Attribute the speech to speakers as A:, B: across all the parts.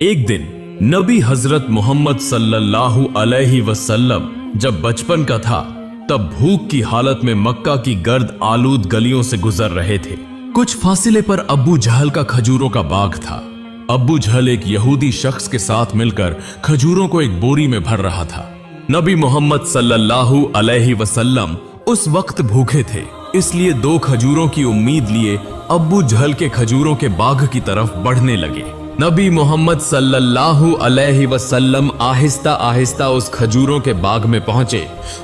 A: एक दिन नबी हजरत मोहम्मद सल्लल्लाहु अलैहि वसल्लम जब बचपन का था तब भूख की हालत में मक्का की गर्द आलूद गलियों से गुजर रहे थे। कुछ फासले पर अब्बू जहल का खजूरों का बाग था। अब्बू जहल एक यहूदी शख्स के साथ मिलकर खजूरों को एक बोरी में भर रहा था। नबी मोहम्मद सल्लल्लाहु अलैहि वसल्लम उस वक्त भूखे थे, इसलिए 2 खजूरों की उम्मीद लिए अब्बू जहल के खजूरों के बाग की तरफ बढ़ने लगे। नबी मोहम्मद सल्लल्लाहु अलैहि वसल्लम आहिस्ता आहिस्ता उस खजूरों के बाग में पहुंचे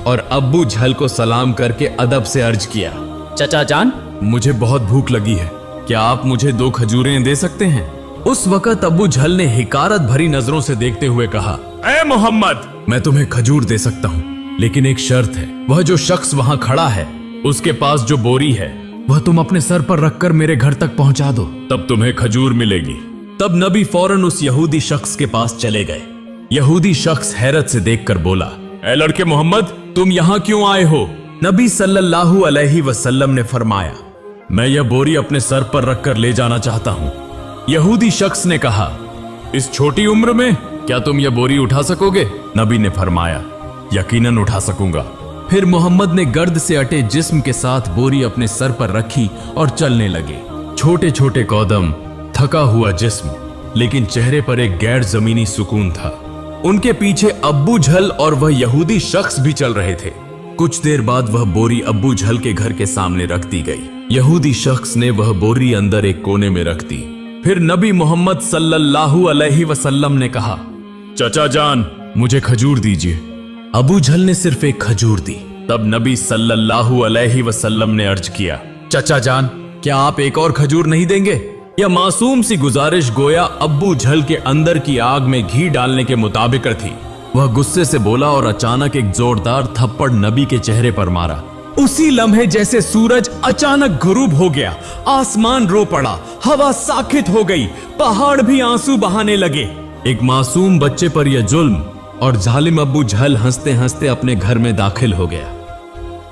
A: और अब्बू जहल को सलाम करके अदब से अर्ज किया,
B: चचा जान,
A: मुझे बहुत भूख लगी है, क्या आप मुझे 2 खजूरें दे सकते हैं? उस वक्त अब्बू जहल ने हिकारत भरी नजरों से देखते हुए कहा, ऐ मोहम्मद, मैं तुम्हें खजूर दे सकता हूँ, लेकिन एक शर्त है। वह जो शख्स वहाँ खड़ा है उसके पास जो बोरी है वह तुम अपने सर पर रखकर मेरे घर तक पहुंचा दो, तब तुम्हें खजूर मिलेगी। तब नबी फौरन उस यहूदी शख्स के पास चले गए। यहूदी शख्स हैरत से देखकर बोला, ऐ लड़के मोहम्मद, तुम यहाँ क्यों आए हो? नबी सल्लल्लाहु अलैहि वसल्लम ने फरमाया, मैं यह बोरी अपने सर पर रखकर ले जाना चाहता हूँ। यहूदी शख्स ने कहा, इस छोटी उम्र में क्या तुम यह बोरी उठा सकोगे? नबी ने फरमाया, यकीनन उठा सकूंगा। फिर मोहम्मद ने गर्द से अटे जिस्म के साथ बोरी अपने सर पर रखी और चलने लगे। छोटे छोटे कदम, थका हुआ जिस्म, लेकिन चेहरे पर एक गैर जमीनी सुकून था। उनके पीछे अब्बू जहल और वह यहूदी शख्स भी चल रहे थे। कुछ देर बाद वह बोरी अब्बू जहल के घर के सामने रख दी गई। यहूदी शख्स ने वह बोरी अंदर एक कोने में रख दी। फिर नबी मोहम्मद सल्लल्लाहु अलैहि वसल्लम ने कहा, चचा जान, मुझे खजूर दीजिए। अबू जहल ने सिर्फ एक खजूर दी। तब नबी सल्लल्लाहु अलैहि वसल्लम ने अर्ज किया, चचा जान, क्या आप एक और खजूर नहीं देंगे? यह मासूम सी गुजारिश गोया अब्बू जहल के अंदर की आग में घी डालने के मुताबिक थी। वह गुस्से से बोला और अचानक एक जोरदार थप्पड़ नबी के चेहरे पर मारा। उसी लम्हे जैसे सूरज अचानक गुरूब हो गया, आसमान रो पड़ा, हवा साकित हो गई, पहाड़ भी आंसू बहाने लगे। एक मासूम बच्चे पर यह जुल्म, और जालिम अब्बू जहल हंसते हंसते अपने घर में दाखिल हो गया।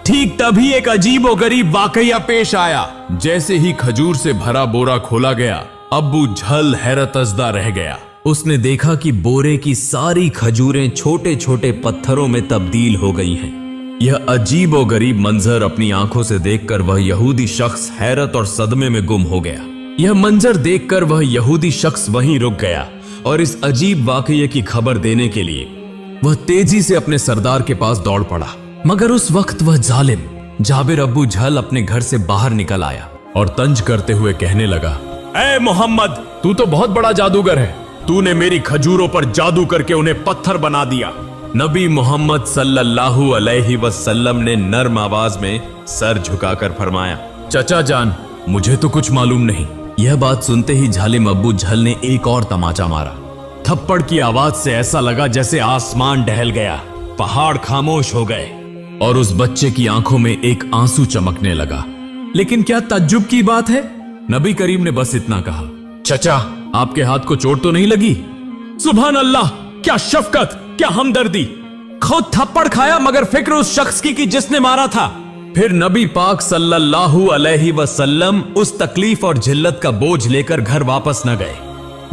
A: ठीक तभी एक अजीबोगरीब वाकया पेश आया। जैसे ही खजूर से भरा बोरा खोला गया, अब्बू जहल हैरतज़दा रह गया। उसने देखा कि बोरे की सारी खजूरें छोटे छोटे पत्थरों में तब्दील हो गई हैं। यह अजीबोगरीब मंजर अपनी आंखों से देखकर वह यहूदी शख्स हैरत और सदमे में गुम हो गया। यह मंजर देखकर वह यहूदी शख्स वहीं रुक गया और इस अजीब वाकये की खबर देने के लिए वह तेजी से अपने सरदार के पास दौड़ पड़ा। मगर उस वक्त वह जालिम जाबिर अब्बू जहल अपने घर से बाहर निकल आया और तंज करते हुए कहने लगा, ऐ मोहम्मद, तू तो बहुत बड़ा जादूगर है। तूने मेरी खजूरों पर जादू करके उन्हें पत्थर बना दिया। नबी मोहम्मद सल्लल्लाहु अलैहि वसल्लम ने नर्म आवाज में सर झुकाकर फरमाया, चचा जान, मुझे तो कुछ मालूम नहीं। यह बात सुनते ही जालिम अब्बू जहल ने एक और तमाचा मारा। थप्पड़ की आवाज से ऐसा लगा जैसे आसमान डहल गया, पहाड़ खामोश हो गए और उस बच्चे की आंखों में एक आंसू चमकने लगा। लेकिन क्या तज्जुब की बात है, नबी करीम ने बस इतना कहा, चचा, आपके हाथ को चोट तो नहीं लगी? सुभान अल्लाह, क्या शफकत, क्या हमदर्दी। खुद थप्पड़ खाया मगर फिक्र उस शख्स की जिसने मारा था। फिर नबी पाक सल्लल्लाहु अलैहि वसल्लम उस तकलीफ और जिल्लत का बोझ लेकर घर वापस न गए,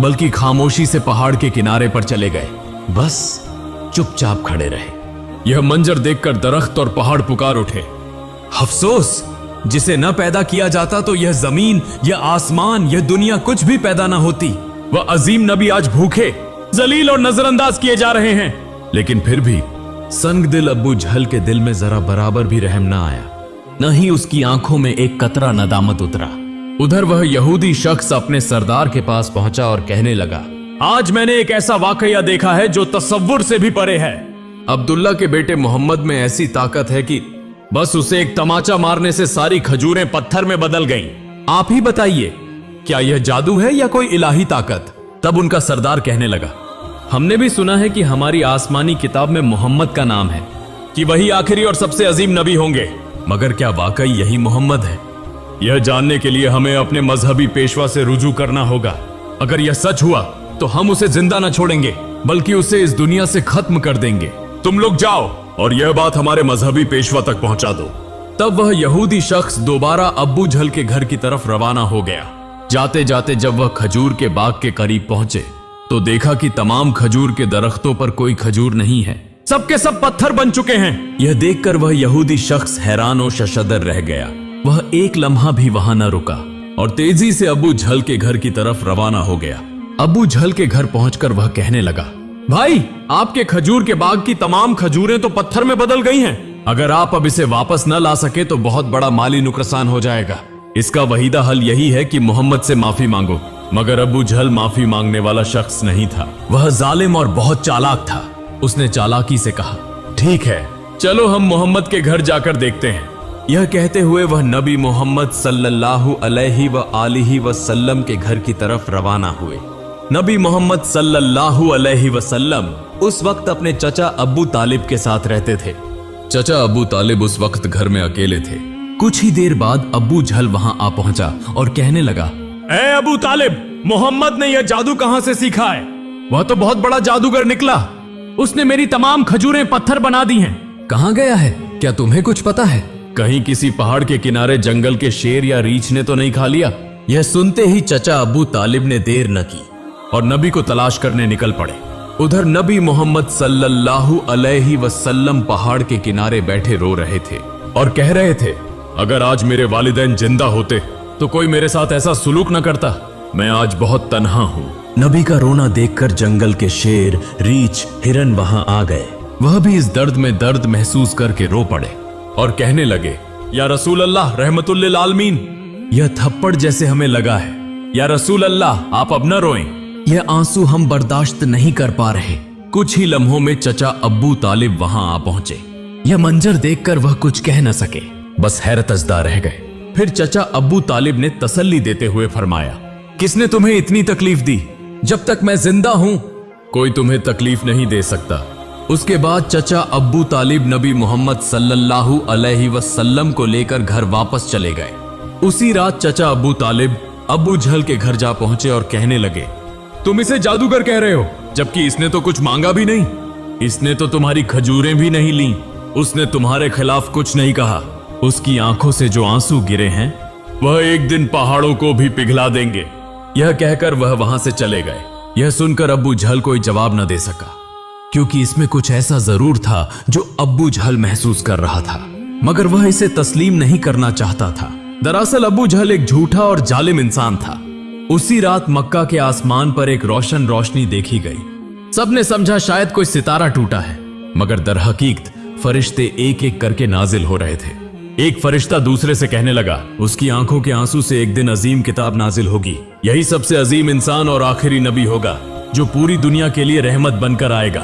A: बल्कि खामोशी से पहाड़ के किनारे पर चले गए। बस चुपचाप खड़े रहे। यह मंजर देखकर दरख्त और पहाड़ पुकार उठे, अफसोस, जिसे न पैदा किया जाता तो यह जमीन, यह आसमान, यह दुनिया कुछ भी पैदा न होती। वह अजीम नबी आज भूखे, जलील और नजरअंदाज किए जा रहे हैं। लेकिन फिर भी संग दिल अब्बू जहल के दिल में जरा बराबर भी रहम न आया, न ही उसकी आंखों में एक कतरा नदामत उतरा। उधर वह यहूदी शख्स अपने सरदार के पास पहुंचा और कहने लगा, आज मैंने एक ऐसा वाकया देखा है जो तसव्वुर से भी परे है। अब्दुल्ला के बेटे मोहम्मद में ऐसी ताकत है कि बस उसे एक तमाचा मारने से सारी खजूरें पत्थर में बदल गईं। आप ही बताइए, क्या यह जादू है या कोई इलाही ताकत? तब उनका सरदार कहने लगा, हमने भी सुना है कि हमारी आसमानी किताब में मोहम्मद का नाम है, कि वही आखिरी और सबसे अजीम नबी होंगे, मगर क्या वाकई यही मोहम्मद है? यह जानने के लिए हमें अपने मजहबी पेशवा से रुजू करना होगा। अगर यह सच हुआ तो हम उसे जिंदा न छोड़ेंगे, बल्कि उसे इस दुनिया से खत्म कर देंगे। तुम लोग जाओ और यह बात हमारे मजहबी पेशवा तक पहुंचा दो। तब वह यहूदी शख्स दोबारा अब्बू जहल के घर की तरफ रवाना हो गया। जाते जाते जब वह खजूर के बाग के करीब पहुंचे तो देखा कि तमाम खजूर के दरख्तों पर कोई खजूर नहीं है, सबके सब पत्थर बन चुके हैं। यह देखकर वह यहूदी शख्स हैरान और शशदर रह गया। वह एक लम्हा भी वहां न रुका और तेजी से अबू झल के घर की तरफ रवाना हो गया। अबू झल के घर पहुंचकर वह कहने लगा, भाई, आपके खजूर के बाग की तमाम खजूरें तो पत्थर में बदल गई हैं। अगर आप अब इसे वापस न ला सके तो बहुत बड़ा माली नुकसान हो जाएगा। इसका वहीदा हल यही है कि मोहम्मद से माफी मांगो। मगर अबू झल माफी मांगने वाला शख्स नहीं था। वह जालिम और बहुत चालाक था। उसने चालाकी से कहा, ठीक है, चलो हम मोहम्मद के घर जाकर देखते हैं। यह कहते हुए वह नबी मोहम्मद सल्लल्लाहु अलैहि व आलिहि वसल्लम के घर की तरफ रवाना हुए। नबी मोहम्मद सल्लल्लाहु अलैहि वसल्लम उस वक्त अपने चचा अबू तालिब के साथ रहते थे। चचा अबू तालिब उस वक्त घर में अकेले थे। कुछ ही देर बाद अबू झल वहां आ पहुंचा और कहने लगा, ए अबू तालिब, मोहम्मद ने यह जादू कहां से सीखा है? वह तो बहुत बड़ा जादूगर निकला। उसने मेरी तमाम खजूरें पत्थर बना दी हैं। कहां गया है? क्या तुम्हें कुछ पता है? कहीं किसी पहाड़ के किनारे जंगल के शेर या रीछ ने तो नहीं खा लिया? यह सुनते ही चचा अबू तालिब ने देर न की और नबी को तलाश करने निकल पड़े। उधर नबी मोहम्मद सल्लल्लाहु अलैहि वसल्लम पहाड़ के किनारे बैठे रो रहे थे और कह रहे थे, अगर आज मेरे वालिदैन जिंदा होते तो कोई मेरे साथ ऐसा सुलूक न करता। मैं आज बहुत तन्हा हूँ। नबी का रोना देखकर जंगल के शेर, रीछ, हिरन वहां आ गए। वह भी इस दर्द में दर्द महसूस करके रो पड़े और कहने लगे, या रसूल अल्लाह रहमतुल लिल आलमीन, यह थप्पड़ जैसे हमें लगा है। या रसूल अल्लाह, आप अब न रोएं, यह आंसू हम बर्दाश्त नहीं कर पा रहे। कुछ ही लम्हों में चचा अब्बू तालिब वहां आ पहुंचे। यह मंजर देखकर वह कुछ कह न सके, बस हैरतजदा रह गए। फिर चचा अब्बू तालिब ने तसल्ली देते हुए फरमाया, किसने तुम्हें इतनी तकलीफ दी? जब तक मैं जिंदा हूं कोई तुम्हें तकलीफ नहीं दे सकता। उसके बाद चचा अब्बू तालिब नबी मोहम्मद सल्लल्लाहु अलैहि वसल्लम को लेकर घर वापस चले गए। उसी रात चचा अब्बू तालिब अबू झल के घर जा पहुंचे और कहने लगे, तुम इसे जादूगर कह रहे हो, जबकि इसने तो कुछ मांगा भी नहीं। इसने तो तुम्हारी खजूरें भी नहीं ली। उसने तुम्हारे खिलाफ कुछ नहीं कहा। उसकी आंखों से जो आंसू गिरे हैं वह एक दिन पहाड़ों को भी पिघला देंगे। यह कहकर वह वहां से चले गए। यह सुनकर अब्बू झल कोई जवाब न दे सका, क्योंकि इसमें कुछ ऐसा जरूर था जो अब्बू झल महसूस कर रहा था, मगर वह इसे तस्लीम नहीं करना चाहता था। दरअसल अब्बू झल एक झूठा और जालिम इंसान था। उसी रात मक्का के आसमान पर एक रोशन रोशनी देखी गई। सबने समझा शायद कोई सितारा टूटा है, मगर दरहकीकत फरिश्ते एक एक करके नाजिल हो रहे थे। एक फरिश्ता दूसरे से कहने लगा, उसकी आंखों के आंसू से एक दिन अजीम किताब नाजिल होगी। यही सबसे अजीम इंसान और आखिरी नबी होगा जो पूरी दुनिया के लिए रहमत बनकर आएगा।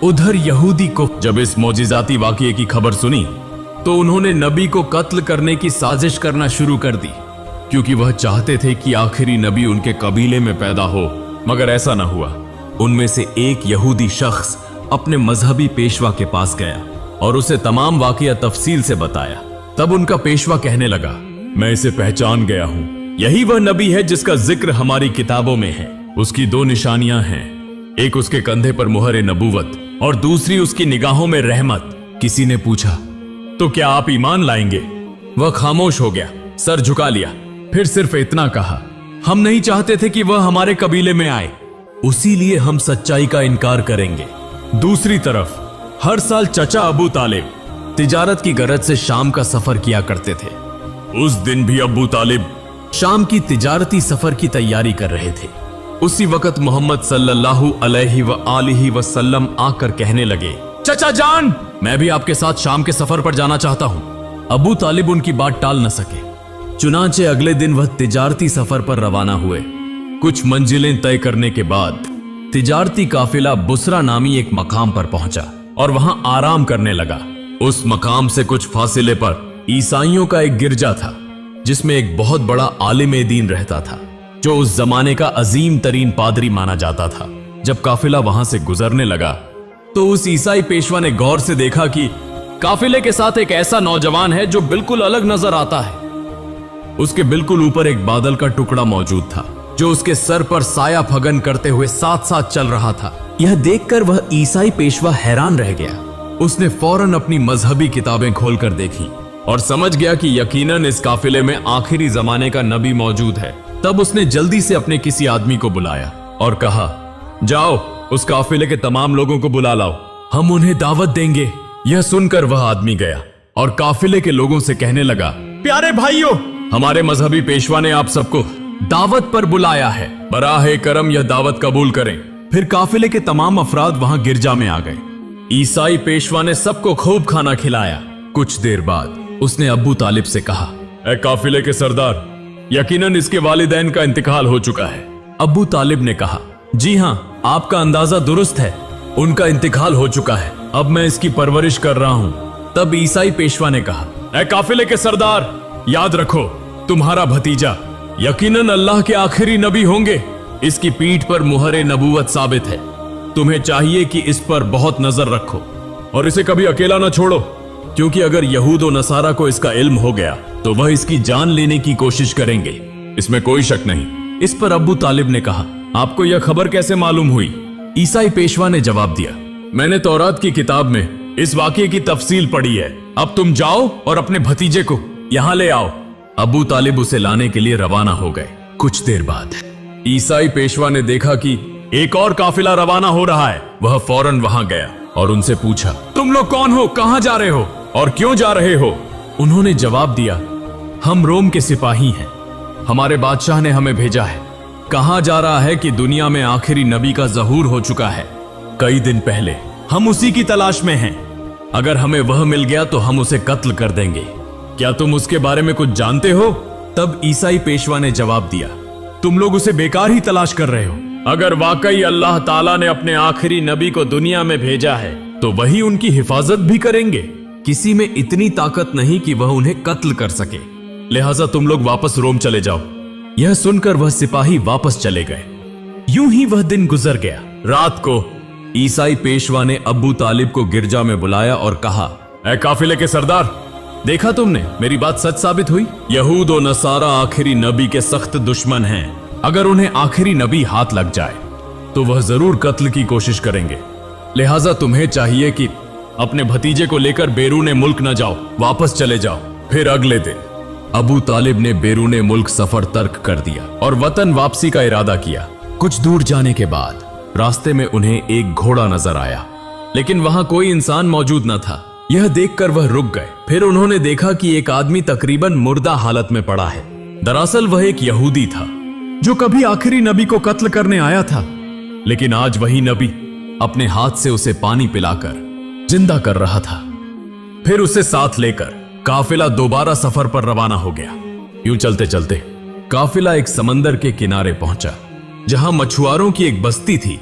A: उधर यहूदी को जब इस मौजिजाती वाकये की खबर सुनी तो उन्होंने नबी को कत्ल करने की साजिश करना शुरू कर दी, क्योंकि वह चाहते थे कि आखिरी नबी उनके कबीले में पैदा हो, मगर ऐसा न हुआ। उनमें से एक यहूदी शख्स अपने मजहबी पेशवा के पास गया और उसे तमाम वाकया तफसील से बताया। तब उनका पेशवा कहने लगा, मैं इसे पहचान गया हूं। यही वह नबी है जिसका जिक्र हमारी किताबों में है। उसकी दो निशानियां हैं, एक उसके कंधे पर मुहर नबूवत और दूसरी उसकी निगाहों में रहमत। किसी ने पूछा, तो क्या आप ईमान लाएंगे? वह खामोश हो गया, सर झुका लिया, फिर सिर्फ इतना कहा, हम नहीं चाहते थे कि वह हमारे कबीले में आए, उसी लिए हम सच्चाई का इनकार करेंगे। दूसरी तरफ हर साल चचा अबू तालिब तिजारत की गरज से शाम का सफर किया करते थे। उस दिन भी अबू तालिब शाम की तिजारती सफर की तैयारी कर रहे थे। उसी वक्त मोहम्मद सल्लल्लाहु अलैहि व आलिहि वसल्लम आकर कहने लगे, चचा जान, मैं भी आपके साथ शाम के सफर पर जाना चाहता हूं। अबू तालिब उनकी बात टाल न सके। चुनांचे अगले दिन वह तिजारती सफर पर रवाना हुए। कुछ मंजिलें तय करने के बाद तिजारती काफिला बुसरा नामी एक मकाम पर पहुंचा और वहां आराम करने लगा। उस मकाम से कुछ फासिले पर ईसाइयों का एक गिरजा था, जिसमें एक बहुत बड़ा आलिम दीन रहता था, जो उस जमाने का अजीम तरीन पादरी माना जाता था। जब काफिला वहां से गुजरने लगा तो उस ईसाई पेशवा ने गौर से देखा कि काफिले के साथ एक ऐसा नौजवान है जो बिल्कुल अलग नजर आता है। उसके बिल्कुल ऊपर एक बादल का टुकड़ा मौजूद था, जो उसके सर पर साया फगन करते हुए साथ साथ चल रहा था। यह देखकर वह ईसाई पेशवा हैरान रह गया। उसने फौरन अपनी मजहबी किताबें खोलकर देखी और समझ गया कि यकीनन इस काफिले में आखिरी जमाने का नबी मौजूद है। तब उसने जल्दी से अपने किसी आदमी को बुलाया और कहा, जाओ उस काफिले के तमाम लोगों को बुला लाओ, हम उन्हें दावत देंगे। यह सुनकर वह आदमी गया और काफिले के लोगों से कहने लगा, प्यारे भाइयों, हमारे मजहबी पेशवा ने आप सबको दावत पर बुलाया है, बराहे करम यह दावत कबूल करें। फिर काफिले के तमाम अफराद वहां गिरजा में आ गए। ईसाई पेशवा ने सबको खूब खाना खिलाया। कुछ देर बाद उसने अब्बू तालिब से कहा, ए काफिले के सरदार, यकीनन इसके वालिदैन का इंतकाल हो चुका है। अब्बू तालिब ने कहा, जी हाँ, आपका अंदाजा दुरुस्त है, उनका इंतकाल हो चुका है, अब मैं इसकी परवरिश कर रहा हूँ। तब ईसाई पेशवा ने कहा, ए काफिले के सरदार, याद रखो तुम्हारा भतीजा यकीनन अल्लाह के आखिरी नबी होंगे, इसकी पीठ पर मुहरे नबूवत साबित है, तुम्हें चाहिए कि इस पर बहुत नजर रखो और इसे कभी अकेला न छोड़ो, क्योंकि अगर यहूद और नसारा को इसका इल्म हो गया तो वह इसकी जान लेने की कोशिश करेंगे, इसमें कोई शक नहीं। इस पर अब्बू तालिब ने कहा, आपको यह खबर कैसे मालूम हुई? ईसाई पेशवा ने जवाब दिया, मैंने तौरात की किताब में इस वाकये की तफसील पढ़ी है, अब तुम जाओ और अपने भतीजे को यहां ले आओ। अब्बू तालिब उसे लाने के लिए रवाना हो गए। कुछ देर बाद ईसाई पेशवा ने देखा कि एक और काफिला रवाना हो रहा है। वह फौरन वहां गया और उनसे पूछा, तुम लोग कौन हो, कहां जा रहे हो और क्यों जा रहे हो? उन्होंने जवाब दिया, हम रोम के सिपाही हैं, हमारे बादशाह ने हमें भेजा है। कहा जा रहा है कि दुनिया में आखिरी नबी का ज़हूर हो चुका है कई दिन पहले, हम उसी की तलाश में हैं। अगर हमें वह मिल गया तो हम उसे कत्ल कर देंगे। क्या तुम उसके बारे में कुछ जानते हो? तब ईसाई पेशवा ने जवाब दिया, तुम लोग उसे बेकार ही तलाश कर रहे हो। अगर वाकई अल्लाह ताला ने अपने आखिरी नबी को दुनिया में भेजा है तो वही उनकी हिफाजत भी करेंगे। किसी में इतनी ताकत नहीं कि वह उन्हें कत्ल कर सके, लिहाजा तुम लोग वापस रोम चले जाओ। यह सुनकर वह सिपाही वापस चले गए। यूं ही वह दिन गुजर गया। रात को ईसाई पेशवा ने अब्बू तालिब को गिरजा में बुलाया और कहा, ऐ काफिले के सरदार, देखा तुमने, मेरी बात सच साबित हुई। यहूद और नसारा आखिरी नबी के सख्त दुश्मन हैं। अगर उन्हें आखिरी नबी हाथ लग जाए तो वह जरूर कत्ल की कोशिश करेंगे, लिहाजा तुम्हें चाहिए कि अपने भतीजे को लेकर बैरूने मुल्क न जाओ, वापस चले जाओ। फिर अगले दिन अबू तालिब ने बैरूने मुल्क सफर तर्क कर दिया और वतन वापसी का इरादा किया। कुछ दूर जाने के बाद रास्ते में उन्हें एक घोड़ा नजर आया, लेकिन वहां कोई इंसान मौजूद न था। यह देखकर वह रुक गए। फिर उन्होंने देखा कि एक आदमी तकरीबन मुर्दा हालत में पड़ा है। दरअसल वह एक यहूदी था जो कभी आखिरी नबी को कत्ल करने आया था, लेकिन आज वही नबी अपने हाथ से उसे पानी पिलाकर जिंदा कर रहा था। फिर उसे साथ लेकर काफिला दोबारा सफर पर रवाना हो गया। यूं चलते चलते काफिला एक समंदर के किनारे पहुंचा जहां मछुआरों की एक बस्ती थी।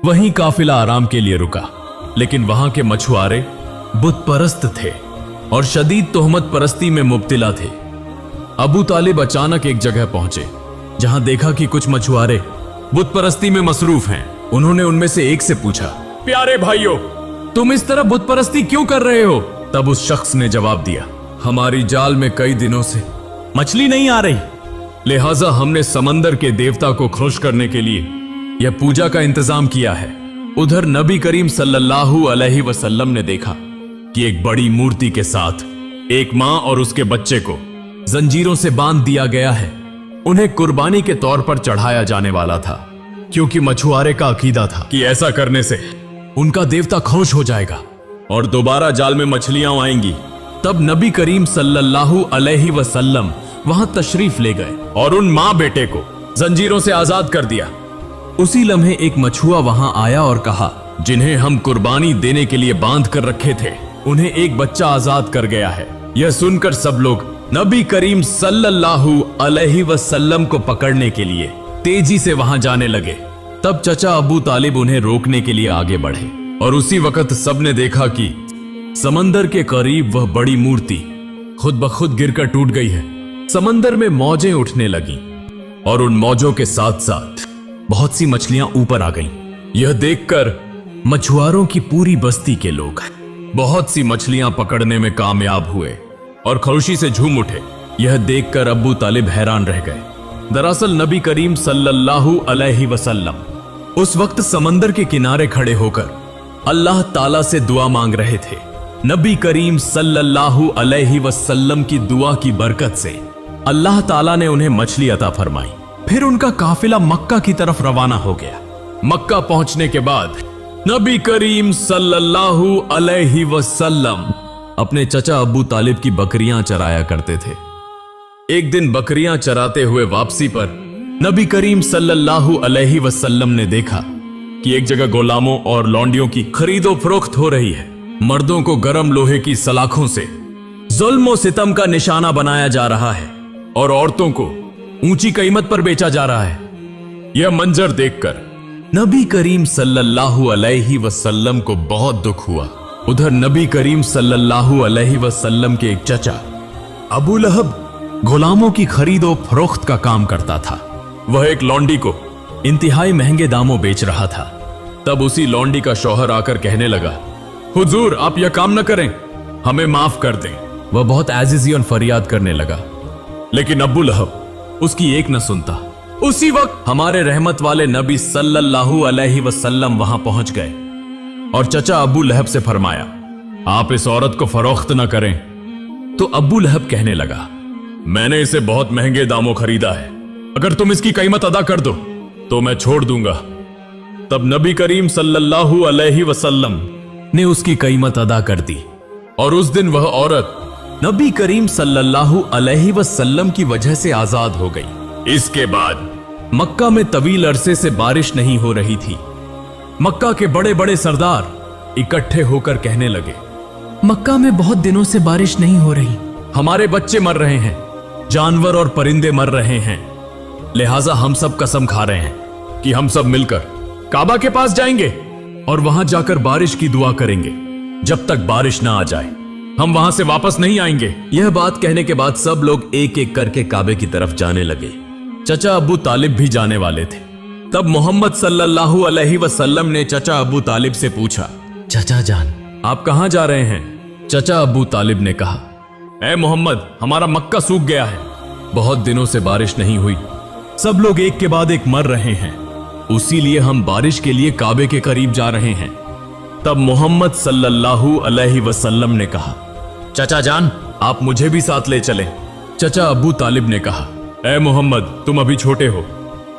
A: वहीं काफिला आराम के लिए रुका, लेकिन वहां के मछुआरे बुत परस्त थे और शदीद तोहमत परस्ती में मुब्तिला थे। अबू तालिब अचानक एक जगह पहुंचे जहां देखा कि कुछ मछुआरे बुत परस्ती में मसरूफ हैं। उन्होंने उनमें से एक से पूछा, प्यारे भाइयों, तुम इस तरह बुत परस्ती क्यों कर रहे हो? तब उस शख्स ने जवाब दिया, हमारी जाल में कई दिनों से मछली नहीं आ रही, लिहाजा हमने समंदर के देवता को खुश करने के लिए यह पूजा का इंतजाम किया है। उधर नबी करीम सल्लल्लाहु अलैहि वसल्लम ने देखा कि एक बड़ी मूर्ति के साथ एक मां और उसके बच्चे को जंजीरों से बांध दिया गया है। उन्हें कुर्बानी के तौर पर चढ़ाया जाने वाला था, क्योंकि मछुआरे का अकीदा था कि ऐसा करने से उनका देवता खुश हो जाएगा और दोबारा जाल में मछलियां आएंगी। तब नबी करीम सल्लल्लाहु अलैहि वसल्लम वहां तशरीफ ले गए और उन मां बेटे को जंजीरों से आजाद कर दिया। उसी लम्हे एक मछुआ वहां आया और कहा, जिन्हें हम कुर्बानी देने के लिए बांध कर रखे थे, उन्हें एक बच्चा आजाद कर गया है। यह सुनकर सब लोग नबी करीम सल्लल्लाहु अलैहि वसल्लम को पकड़ने के लिए तेजी से वहां जाने लगे। तब चचा अबू तालिब उन्हें रोकने के लिए आगे बढ़े और उसी वक्त सबने देखा कि समंदर के करीब वह बड़ी मूर्ति खुद ब खुद गिरकर टूट गई है। समंदर में मौजें उठने लगी और उन मौजों के साथ साथ बहुत सी मछलियां ऊपर आ गईं। यह देखकर मछुआरों की पूरी बस्ती के लोग बहुत सी मछलियां पकड़ने में कामयाब हुए और खुशी से झूम उठे। यह देखकर अब्बू तालिब हैरान रह गए। दरअसल नबी करीम सल्लल्लाहु अलैहि वसल्लम उस वक्त समंदर के किनारे खड़े होकर अल्लाह ताला से दुआ मांग रहे थे। नबी करीम सल्लल्लाहु अलैहि वसल्लम की दुआ की बरकत से अल्लाह ताला ने उन्हें मछली अता फरमाई। फिर उनका काफिला मक्का की तरफ रवाना हो गया। मक्का पहुंचने के बाद नबी करीम सल्लल्लाहु अलैहि वसल्लम अपने चचा अबू तालिब की बकरियां चराया करते थे। एक दिन बकरियां चराते हुए वापसी पर नबी करीम सल्लल्लाहु अलैहि वसल्लम ने देखा कि एक जगह गुलामों और लौंडियों की खरीदो फरोख्त हो रही है। मर्दों को गर्म लोहे की सलाखों से जुल्म और सितम का निशाना बनाया जा रहा है और औरतों को ऊंची कीमत पर बेचा जा रहा है। यह मंजर देखकर नबी करीम सल्लल्लाहु अलैहि वसल्लम को बहुत दुख हुआ। उधर नबी करीम सल्लल्लाहु अलैहि वसल्लम के एक चचा अबू लहब गुलामों की खरीदो फरोख्त का काम करता था। वह एक लौंडी को इंतहाई महंगे दामों बेच रहा था। तब उसी लौंडी का शौहर आकर कहने लगा, हुजूर आप यह काम न करें, हमें माफ कर दें। वह बहुत आजिज़ी और फरियाद करने लगा, लेकिन अबू लहब उसकी एक न सुनता। उसी वक्त हमारे रहमत वाले नबी सल्लल्लाहु अलैहि वसल्लम वहां पहुंच गए और चचा अबू लहब से फरमाया, आप इस औरत को फरोख्त न करें। तो अबू लहब कहने लगा, मैंने इसे बहुत महंगे दामों खरीदा है, अगर तुम इसकी कीमत अदा कर दो तो मैं छोड़ दूंगा। तब नबी करीम सल्लल्लाहु अलैहि वसल्लम ने उसकी कीमत अदा कर दी और उस दिन वह औरत नबी करीम सल्लल्लाहु अलैहि वसल्लम की वजह से आजाद हो गई। इसके बाद मक्का में तवील अरसे से बारिश नहीं हो रही थी। मक्का के बड़े बड़े सरदार इकट्ठे होकर कहने लगे, मक्का में बहुत दिनों से बारिश नहीं हो रही, हमारे बच्चे मर रहे हैं, जानवर और परिंदे मर रहे हैं, लिहाजा हम सब कसम खा रहे हैं कि हम सब मिलकर काबा के पास जाएंगे और वहां जाकर बारिश की दुआ करेंगे। जब तक बारिश ना आ जाए हम वहां से वापस नहीं आएंगे। यह बात कहने के बाद सब लोग एक एक करके काबे की तरफ जाने लगे। चचा अबू तालिब भी जाने वाले थे। तब मोहम्मद सल्लल्लाहु अलैहि वसल्लम ने चचा अबू तालिब से पूछा, चचा जान आप कहां जा रहे हैं? चचा अबू तालिब ने कहा, ऐ मोहम्मद हमारा मक्का सूख गया है, बहुत दिनों से बारिश नहीं हुई, सब लोग एक के बाद एक मर रहे हैं, उसी लिए हम बारिश के लिए काबे के करीब जा रहे हैं। तब मोहम्मद सल्लल्लाहु अलैहि वसल्लम ने कहा, चचा जान आप मुझे भी साथ ले चलें। चचा अबू तालिब ने कहा, ऐ मोहम्मद तुम अभी छोटे हो,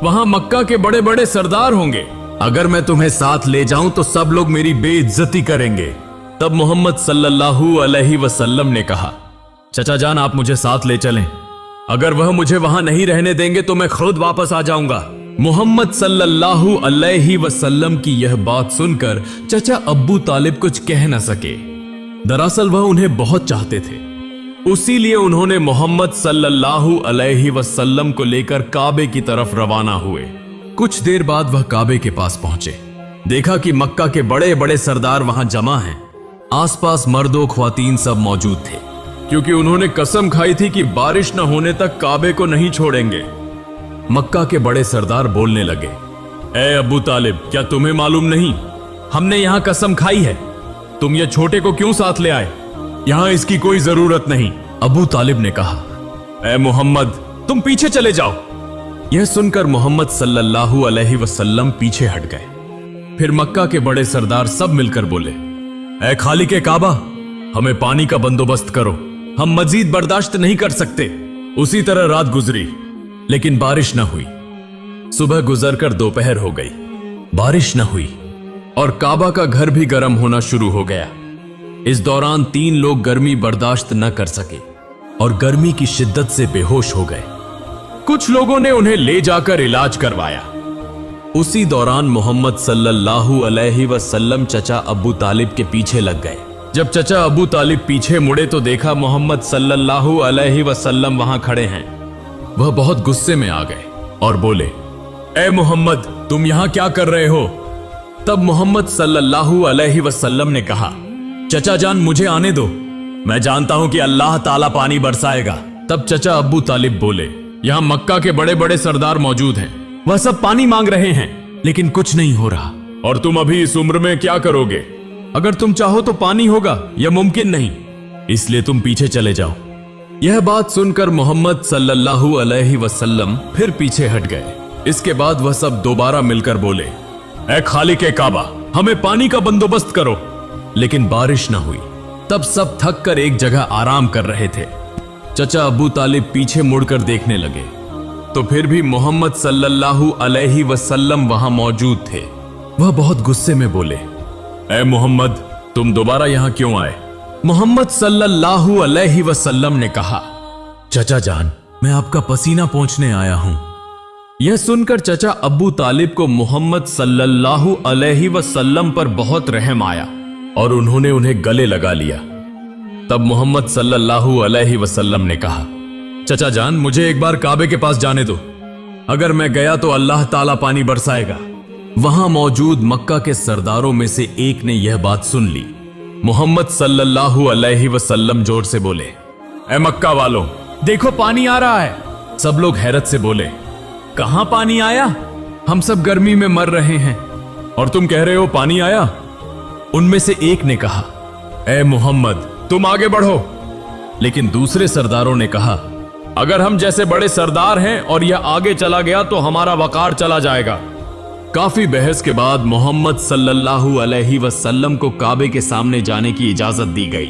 A: वहां मक्का के बड़े बड़े सरदार होंगे, अगर मैं तुम्हें साथ ले जाऊं तो सब लोग मेरी बेइज्जती करेंगे। तब मोहम्मद सल्लल्लाहु अलैहि वसल्लम ने कहा, चचा जान आप मुझे साथ ले चलें, अगर वह मुझे वहां नहीं रहने देंगे तो मैं खुद वापस आ जाऊंगा। मोहम्मद सल्लल्लाहु अलैहि वसल्लम की यह बात सुनकर चचा अब्बू तालिब कुछ कह न सके। दरअसल वह उन्हें बहुत चाहते थे, उसी लिए उन्होंने मोहम्मद सल्लल्लाहु अलैहि वसल्लम को लेकर काबे की तरफ रवाना हुए। कुछ देर बाद वह काबे के पास पहुंचे, देखा कि मक्का के बड़े बड़े सरदार वहां जमा हैं। आसपास मर्दों ख्वातीन सब मौजूद थे, क्योंकि उन्होंने कसम खाई थी कि बारिश न होने तक काबे को नहीं छोड़ेंगे। मक्का के बड़े सरदार बोलने लगे, ए अबू तालिब क्या तुम्हें मालूम नहीं, हमने यहां कसम खाई है, तुम ये छोटे को क्यों साथ ले आए? यहां इसकी कोई जरूरत नहीं। अबू तालिब ने कहा, ए मोहम्मद तुम पीछे चले जाओ। यह सुनकर मोहम्मद सल्लल्लाहु अलैहि वसल्लम पीछे हट गए। फिर मक्का के बड़े सरदार सब मिलकर बोले, ए खालिक काबा हमें पानी का बंदोबस्त करो, हम मजीद बर्दाश्त नहीं कर सकते। उसी तरह रात गुजरी, लेकिन बारिश न हुई। सुबह गुजरकर दोपहर हो गई, बारिश न हुई और काबा का घर भी गर्म होना शुरू हो गया। इस दौरान 3 लोग गर्मी बर्दाश्त न कर सके और गर्मी की शिद्दत से बेहोश हो गए। कुछ लोगों ने उन्हें ले जाकर इलाज करवाया। उसी दौरान मोहम्मद सल्लल्लाहु अलैहि वसल्लम चचा अबू तालिब के पीछे लग गए। जब चचा अबू तालिब पीछे मुड़े तो देखा मोहम्मद सल्लल्लाहु अलैहि वसल्लम वहां खड़े हैं। वह बहुत गुस्से में आ गए और बोले, ए मोहम्मद तुम यहां क्या कर रहे हो? तब मोहम्मद सल्लल्लाहु अलैहि वसल्लम ने कहा, चचा जान मुझे आने दो, मैं जानता हूं कि अल्लाह ताला पानी बरसाएगा। तब चचा अबू तालिब बोले, यहां मक्का के बड़े बड़े सरदार मौजूद हैं, वह सब पानी मांग रहे हैं लेकिन कुछ नहीं हो रहा, और तुम अभी इस उम्र में क्या करोगे? अगर तुम चाहो तो पानी होगा, यह मुमकिन नहीं, इसलिए तुम पीछे चले जाओ। यह बात सुनकर मोहम्मद सल्लल्लाहु अलैहि वसल्लम फिर पीछे हट गए। इसके बाद वह सब दोबारा मिलकर बोले, ए खालिक काबा हमें पानी का बंदोबस्त करो, लेकिन बारिश न हुई। तब सब थक कर एक जगह आराम कर रहे थे। चचा अबू तालिब पीछे मुड़कर देखने लगे तो फिर भी मोहम्मद सल्लल्लाहु अलैहि वसल्लम वहां मौजूद थे। वह बहुत गुस्से में बोले, ए मोहम्मद, तुम दोबारा यहां क्यों आए? मोहम्मद सल्लल्लाहु अलैहि वसल्लम ने कहा, चचा जान, मैं आपका पसीना पोंछने आया हूं। यह सुनकर चचा अब्बू तालिब को मोहम्मद सल्लल्लाहु अलैहि वसल्लम पर बहुत रहम आया और उन्होंने उन्हें गले लगा लिया। तब मोहम्मद सल्लल्लाहु अलैहि वसल्लम ने कहा, चचा जान, मुझे एक बार काबे के पास जाने दो। अगर मैं गया तो अल्लाह ताला पानी बरसाएगा। वहां मौजूद मक्का के सरदारों में से एक ने यह बात सुन ली। मोहम्मद सल्लल्लाहु अलैहि वसल्लम जोर से बोले, ए मक्का वालों, देखो पानी आ रहा है। सब लोग हैरत से बोले, कहां पानी आया? हम सब गर्मी में मर रहे हैं और तुम कह रहे हो पानी आया? उनमें से एक ने कहा, ए मोहम्मद, तुम आगे बढ़ो। लेकिन दूसरे सरदारों ने कहा, अगर हम जैसे बड़े सरदार हैं और यह आगे चला गया तो हमारा वकार चला जाएगा। काफी बहस के बाद मोहम्मद सल्लल्लाहु अलैहि वसल्लम को काबे के सामने जाने की इजाजत दी गई।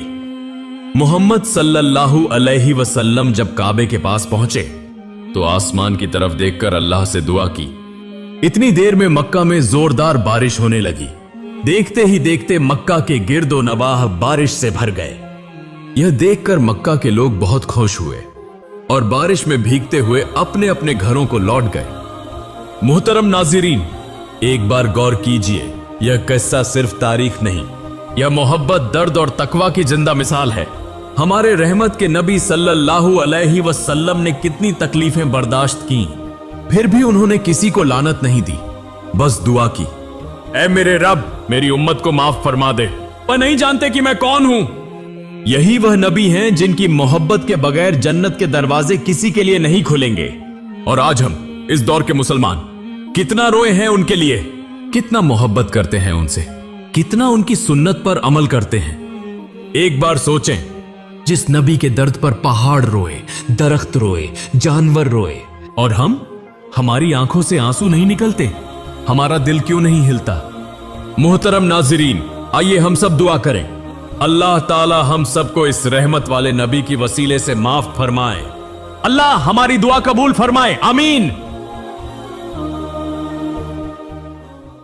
A: मोहम्मद सल्लल्लाहु अलैहि वसल्लम जब काबे के पास पहुंचे तो आसमान की तरफ देखकर अल्लाह से दुआ की। इतनी देर में मक्का में जोरदार बारिश होने लगी। देखते ही देखते मक्का के गिर्दो नवाह बारिश से भर गए। यह देखकर मक्का के लोग बहुत खुश हुए और बारिश में भीगते हुए अपने अपने घरों को लौट गए। मुहतरम नाज़रीन, एक बार गौर कीजिए, यह किस्सा सिर्फ तारीख नहीं, यह मोहब्बत, दर्द और तकवा की जिंदा मिसाल है। हमारे रहमत के नबी सल्लल्लाहु अलैहि वसल्लम ने कितनी तकलीफें बर्दाश्त की, फिर भी उन्होंने किसी को लानत नहीं दी, बस दुआ की, ऐ मेरे रब, मेरी उम्मत को माफ फरमा दे। वह नहीं जानते कि मैं कौन हूं। यही वह नबी हैं जिनकी मोहब्बत के बगैर जन्नत के दरवाजे किसी के लिए नहीं खुलेंगे। और आज हम इस दौर के मुसलमान कितना रोए हैं उनके लिए, कितना मोहब्बत करते हैं उनसे, कितना उनकी सुन्नत पर अमल करते हैं। एक बार सोचें, जिस नबी के दर्द पर पहाड़ रोए, दरख्त रोए, जानवर रोए, और हमारी आंखों से आंसू नहीं निकलते, हमारा दिल क्यों नहीं हिलता? मुहतरम नाज़रीन, आइए हम सब दुआ करें, अल्लाह ताला हम सबको इस रहमत वाले नबी की वसीले से माफ फरमाए। अल्लाह हमारी दुआ कबूल फरमाए, आमीन।